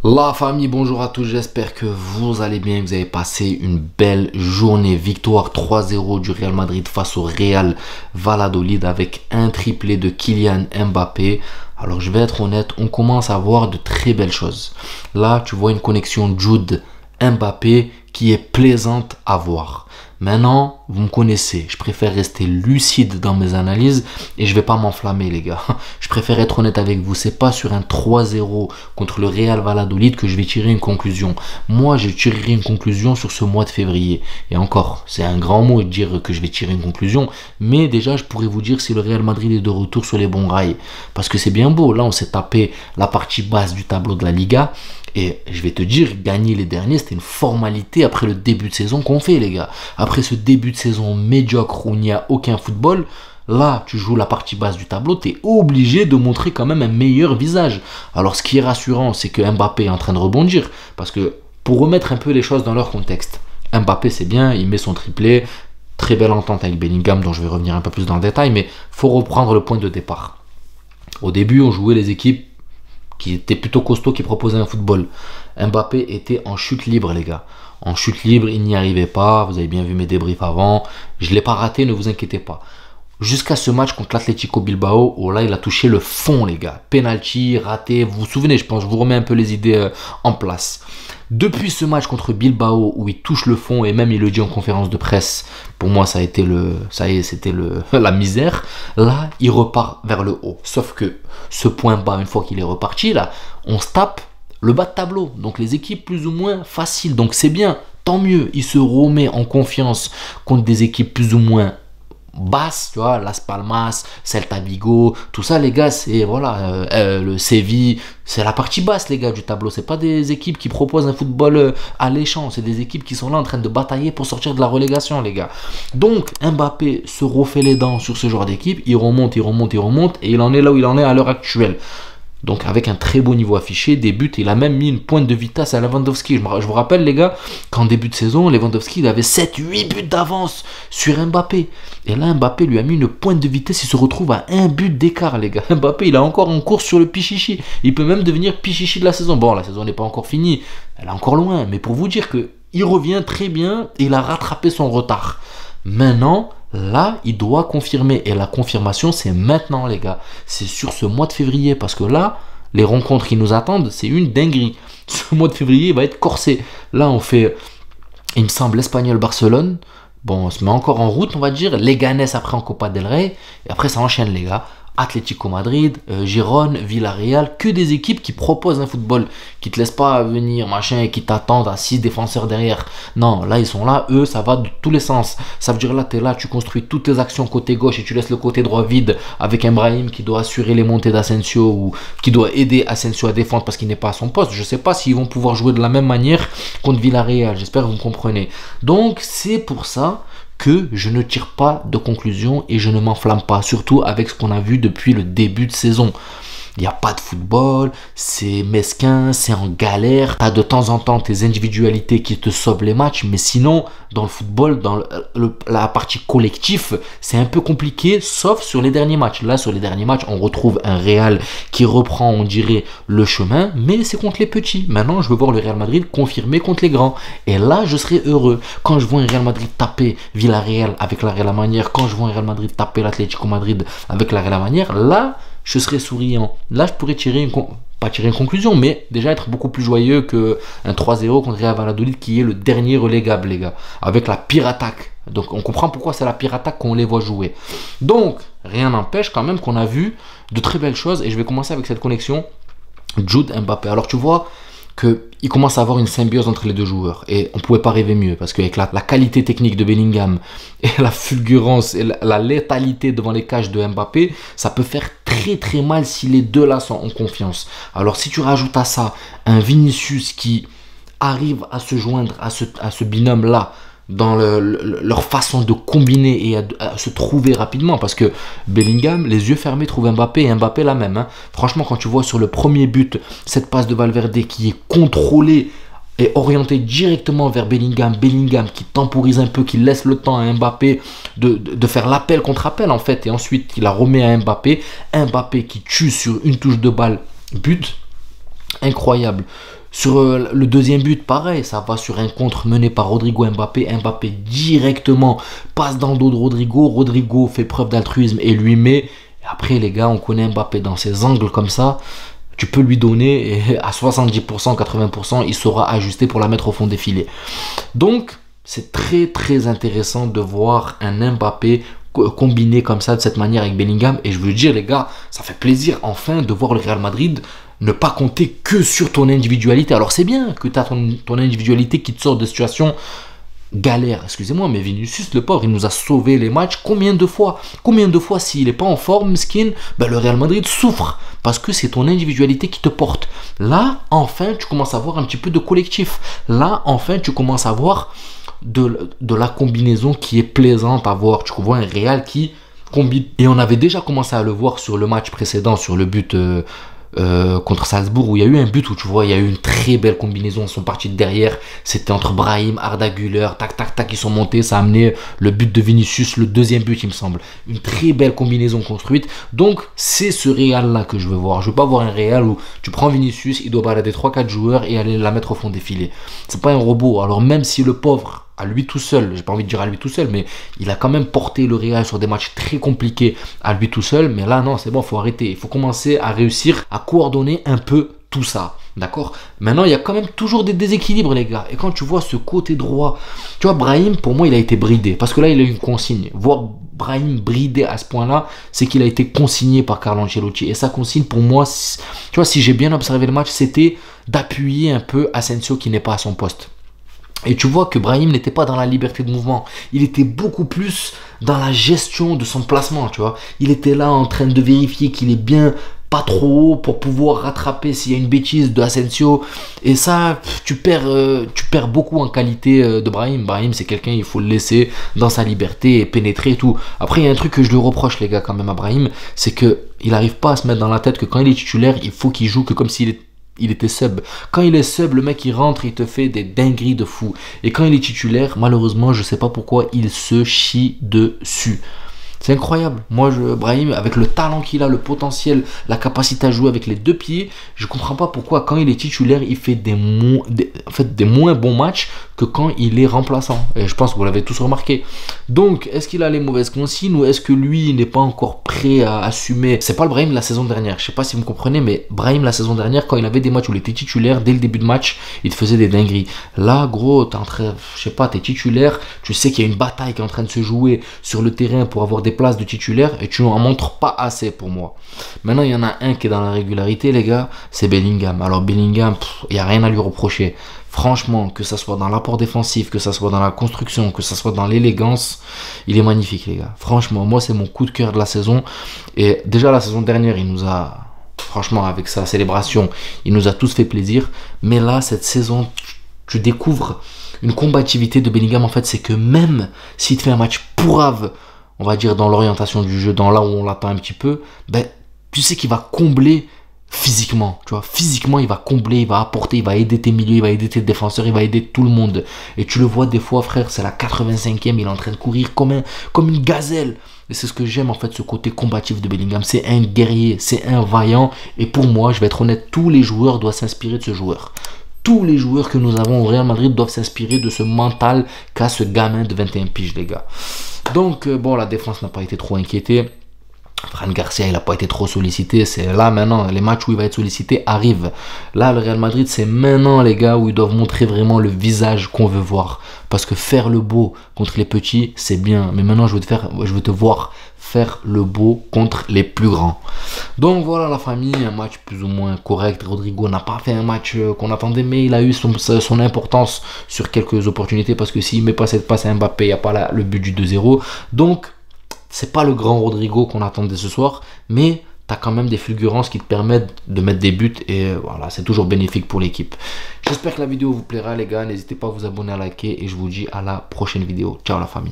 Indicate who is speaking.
Speaker 1: La famille, bonjour à tous, j'espère que vous allez bien, que vous avez passé une belle journée. Victoire 3-0 du Real Madrid face au Real Valladolid avec un triplé de Kylian Mbappé. Alors je vais être honnête, on commence à voir de très belles choses. Là, tu vois une connexion Jude Mbappé qui est plaisante à voir. Maintenant, vous me connaissez, je préfère rester lucide dans mes analyses et je vais pas m'enflammer les gars. Je préfère être honnête avec vous, c'est pas sur un 3-0 contre le Real Valladolid que je vais tirer une conclusion. Moi, je tirerai une conclusion sur ce mois de février. Et encore, c'est un grand mot de dire que je vais tirer une conclusion, mais déjà je pourrais vous dire si le Real Madrid est de retour sur les bons rails. Parce que c'est bien beau, là on s'est tapé la partie basse du tableau de la Liga. Et je vais te dire, gagner les derniers, c'était une formalité après le début de saison qu'on fait, les gars. Après ce début de saison médiocre où il n'y a aucun football, là, tu joues la partie basse du tableau, tu es obligé de montrer quand même un meilleur visage. Alors, ce qui est rassurant, c'est que Mbappé est en train de rebondir. Parce que, pour remettre un peu les choses dans leur contexte, Mbappé, c'est bien, il met son triplé, très belle entente avec Bellingham, dont je vais revenir un peu plus dans le détail, mais il faut reprendre le point de départ. Au début, on jouait les équipes qui était plutôt costaud, qui proposait un football. Mbappé était en chute libre, les gars. En chute libre, il n'y arrivait pas. Vous avez bien vu mes débriefs avant. Je ne l'ai pas raté, ne vous inquiétez pas. Jusqu'à ce match contre l'Atlético Bilbao, où là, il a touché le fond, les gars. Penalty, raté. Vous vous souvenez, je pense, je vous remets un peu les idées en place. Depuis ce match contre Bilbao, où il touche le fond, et même il le dit en conférence de presse, pour moi, ça a été c'était la misère. Là, il repart vers le haut. Sauf que ce point bas, une fois qu'il est reparti, là, on se tape le bas de tableau. Donc les équipes plus ou moins faciles. Donc c'est bien, tant mieux. Il se remet en confiance contre des équipes plus ou moins basse, tu vois, Las Palmas, Celta Vigo, tout ça les gars, c'est voilà, le Séville, c'est la partie basse les gars du tableau, c'est pas des équipes qui proposent un football alléchant, c'est des équipes qui sont là en train de batailler pour sortir de la relégation les gars. Donc Mbappé se refait les dents sur ce genre d'équipe, il remonte et il en est là où il en est à l'heure actuelle. Donc avec un très beau niveau affiché, des buts, il a même mis une pointe de vitesse à Lewandowski. Je vous rappelle les gars, qu'en début de saison, Lewandowski il avait 7-8 buts d'avance sur Mbappé. Et là Mbappé lui a mis une pointe de vitesse, il se retrouve à un but d'écart les gars. Mbappé il est encore en course sur le Pichichi. Il peut même devenir Pichichi de la saison. Bon, la saison n'est pas encore finie, elle est encore loin. Mais pour vous dire qu'il revient très bien et il a rattrapé son retard. Maintenant, là, il doit confirmer. Et la confirmation, c'est maintenant, les gars. C'est sur ce mois de février. Parce que là, les rencontres qui nous attendent, c'est une dinguerie. Ce mois de février va être corsé. Là, on fait, il me semble, l'Espagnol-Barcelone. Bon, on se met encore en route, on va dire. Leganés après en Copa del Rey. Et après, ça enchaîne, les gars. Atlético Madrid, Gérone, Villarreal, que des équipes qui proposent un football, qui te laissent pas venir, machin, et qui t'attendent à 6 défenseurs derrière. Non, là, ils sont là, eux, ça va de tous les sens. Ça veut dire là, tu es là, tu construis toutes tes actions côté gauche et tu laisses le côté droit vide avec un Brahim qui doit assurer les montées d'Asensio ou qui doit aider Asensio à défendre parce qu'il n'est pas à son poste. Je sais pas s'ils vont pouvoir jouer de la même manière contre Villarreal. J'espère que vous me comprenez. Donc, c'est pour ça que je ne tire pas de conclusion et je ne m'enflamme pas, surtout avec ce qu'on a vu depuis le début de saison. Il n'y a pas de football, c'est mesquin, c'est en galère. Tu as de temps en temps tes individualités qui te sauvent les matchs, mais sinon, dans le football, dans la partie collectif, c'est un peu compliqué, sauf sur les derniers matchs. Là, sur les derniers matchs, on retrouve un Real qui reprend, on dirait, le chemin, mais c'est contre les petits. Maintenant, je veux voir le Real Madrid confirmer contre les grands. Et là, je serai heureux. Quand je vois un Real Madrid taper Villarreal avec la Real Manière, quand je vois un Real Madrid taper l'Atlético Madrid avec la Real Manière, là, je serais souriant. Là, je pourrais pas tirer une conclusion, mais déjà être beaucoup plus joyeux qu'un 3-0 contre Real Valladolid qui est le dernier relégable, les gars, avec la pire attaque. Donc, on comprend pourquoi c'est la pire attaque qu'on les voit jouer. Donc, rien n'empêche quand même qu'on a vu de très belles choses, et je vais commencer avec cette connexion Jude Mbappé. Alors, tu vois qu'il commence à avoir une symbiose entre les deux joueurs. Et on ne pouvait pas rêver mieux, parce qu'avec la qualité technique de Bellingham et la fulgurance et la létalité devant les cages de Mbappé, ça peut faire très très mal si les deux là sont en confiance. Alors si tu rajoutes à ça un Vinicius qui arrive à se joindre à ce binôme là, dans leur façon de combiner et à se trouver rapidement, parce que Bellingham, les yeux fermés, trouve Mbappé et Mbappé la même. Franchement, quand tu vois sur le premier but, cette passe de Valverde qui est contrôlée et orientée directement vers Bellingham, Bellingham qui temporise un peu, qui laisse le temps à Mbappé de faire l'appel contre appel en fait, et ensuite il la remet à Mbappé, Mbappé qui tue sur une touche de balle, but incroyable. Sur le deuxième but, pareil, ça va sur un contre mené par Rodrigo Mbappé. Mbappé directement passe dans le dos de Rodrigo. Rodrigo fait preuve d'altruisme et lui met. Et après, les gars, on connaît Mbappé dans ses angles comme ça. Tu peux lui donner et à 70%, 80%, il saura ajuster pour la mettre au fond des filets. Donc, c'est très très intéressant de voir un Mbappé combiné comme ça, de cette manière avec Bellingham. Et je veux dire, les gars, ça fait plaisir enfin de voir le Real Madrid ne pas compter que sur ton individualité. Alors c'est bien que tu as ton individualité qui te sort de situations galères. Excusez-moi, mais Vinicius, le pauvre, il nous a sauvé les matchs. Combien de fois s'il n'est pas en forme, skin, ben le Real Madrid souffre. Parce que c'est ton individualité qui te porte. Là, enfin, tu commences à voir un petit peu de collectif. Là, enfin, tu commences à voir de la combinaison qui est plaisante à voir. Tu vois un Real qui combine. Et on avait déjà commencé à le voir sur le match précédent, sur le but contre Salzbourg, où il y a eu un but où tu vois, il y a eu une très belle combinaison. Ils sont partis de derrière. C'était entre Brahim, Arda Güler, tac, tac, tac, ils sont montés. Ça a amené le but de Vinicius, le deuxième but, il me semble. Une très belle combinaison construite. Donc, c'est ce Real-là que je veux voir. Je veux pas voir un Real où tu prends Vinicius, il doit balader 3-4 joueurs et aller la mettre au fond des filets. C'est pas un robot. Alors, même si le pauvre, à lui tout seul, j'ai pas envie de dire à lui tout seul, mais il a quand même porté le Real sur des matchs très compliqués à lui tout seul. Mais là, non, c'est bon, faut arrêter. Il faut commencer à réussir à coordonner un peu tout ça. D'accord? Maintenant, il y a quand même toujours des déséquilibres, les gars. Et quand tu vois ce côté droit, tu vois, Brahim, pour moi, il a été bridé. Parce que là, il a eu une consigne. Voir Brahim bridé à ce point-là, c'est qu'il a été consigné par Carlo Ancelotti. Et sa consigne, pour moi, tu vois, si j'ai bien observé le match, c'était d'appuyer un peu Asensio qui n'est pas à son poste. Et tu vois que Brahim n'était pas dans la liberté de mouvement. Il était beaucoup plus dans la gestion de son placement, tu vois. Il était là en train de vérifier qu'il est bien pas trop haut pour pouvoir rattraper s'il y a une bêtise de Asensio. Et ça, tu perds beaucoup en qualité de Brahim. Brahim, c'est quelqu'un, il faut le laisser dans sa liberté et pénétrer et tout. Après, il y a un truc que je lui reproche, les gars, quand même à Brahim, c'est que il n'arrive pas à se mettre dans la tête que quand il est titulaire, il faut qu'il joue que comme s'il était sub. Quand il est sub, le mec il rentre, il te fait des dingueries de fou. Et quand il est titulaire, malheureusement, je sais pas pourquoi, il se chie dessus. C'est incroyable. Moi, Brahim, avec le talent qu'il a, le potentiel, la capacité à jouer avec les deux pieds, je comprends pas pourquoi quand il est titulaire, il fait des moins bons matchs que quand il est remplaçant. Et je pense que vous l'avez tous remarqué. Donc, est-ce qu'il a les mauvaises consignes ou est-ce que lui n'est pas encore prêt à assumer? C'est pas le Brahim de la saison dernière. Je sais pas si vous me comprenez, mais Brahim la saison dernière, quand il avait des matchs où il était titulaire, dès le début de match, il te faisait des dingueries. Là, gros, t'es en train, je sais pas, t'es titulaire, tu sais qu'il y a une bataille qui est en train de se jouer sur le terrain pour avoir des places de titulaire et tu n'en montres pas assez pour moi. Maintenant, il y en a un qui est dans la régularité, les gars, c'est Bellingham. Alors Bellingham, il n'y a rien à lui reprocher. Franchement, que ça soit dans l'apport défensif, que ça soit dans la construction, que ça soit dans l'élégance, il est magnifique, les gars. Franchement, moi, c'est mon coup de cœur de la saison. Et déjà, la saison dernière, il nous a, franchement, avec sa célébration, il nous a tous fait plaisir. Mais là, cette saison, tu découvres une combativité de Bellingham. En fait, c'est que même s'il te fait un match pourrave, on va dire dans l'orientation du jeu, dans là où on l'attend un petit peu, ben, tu sais qu'il va combler physiquement, tu vois, physiquement il va combler, il va apporter, il va aider tes milieux, il va aider tes défenseurs, il va aider tout le monde. Et tu le vois des fois, frère, c'est la 85e, il est en train de courir comme une gazelle. Et c'est ce que j'aime en fait, ce côté combatif de Bellingham. C'est un guerrier, c'est un vaillant. Et pour moi, je vais être honnête, tous les joueurs doivent s'inspirer de ce joueur. Tous les joueurs que nous avons au Real Madrid doivent s'inspirer de ce mental qu'a ce gamin de 21 piges, les gars. Donc, bon, la défense n'a pas été trop inquiétée. Fran Garcia, il n'a pas été trop sollicité. C'est là maintenant, les matchs où il va être sollicité arrivent. Là, le Real Madrid, c'est maintenant, les gars, où ils doivent montrer vraiment le visage qu'on veut voir. Parce que faire le beau contre les petits, c'est bien. Mais maintenant, je veux te voir faire le beau contre les plus grands. Donc voilà la famille, un match plus ou moins correct. Rodrigo n'a pas fait un match qu'on attendait, mais il a eu son importance sur quelques opportunités. Parce que s'il ne met pas cette passe à Mbappé, il n'y a pas le but du 2-0. Donc, c'est pas le grand Rodrigo qu'on attendait ce soir, mais tu as quand même des fulgurances qui te permettent de mettre des buts et voilà, c'est toujours bénéfique pour l'équipe. J'espère que la vidéo vous plaira, les gars. N'hésitez pas à vous abonner, à liker et je vous dis à la prochaine vidéo. Ciao la famille.